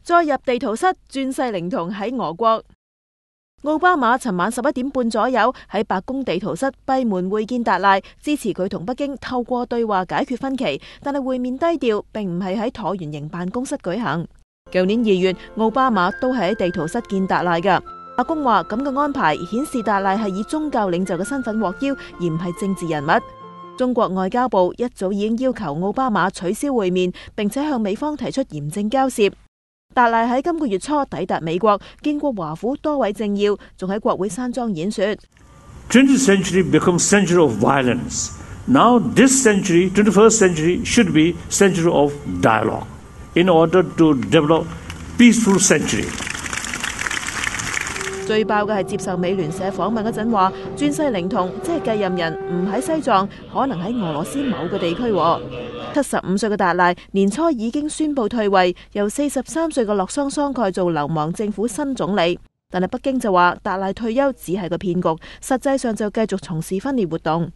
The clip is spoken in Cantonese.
再入地圖室，轉世靈童喺俄國。奧巴馬尋晚11點半左右喺白宮地圖室閉門會見達賴，支持佢同北京透過對話解決分歧，但係會面低調，並唔係喺橢圓形辦公室舉行。舊年2月，奧巴馬都係喺地圖室見達賴㗎。白宮話咁嘅安排顯示達賴係以宗教領袖嘅身份獲邀，而唔係政治人物。中國外交部一早已經要求奧巴馬取消會面，並且向美方提出嚴正交涉。達賴喺今個月初抵達美國，見過華府多位政要，仲喺國會山莊演說。 20th century becomes century of violence. Now this century, 21st century, should be century of dialogue in order to develop peaceful century. 最爆嘅係接受美聯社訪問嗰陣話，轉世靈童即係繼任人唔喺西藏，可能喺俄羅斯某個地區。75歲嘅達賴年初已經宣布退位，由43歲嘅洛桑桑蓋做流亡政府新總理。但係北京就話達賴退休只係個騙局，實際上就繼續從事分裂活動。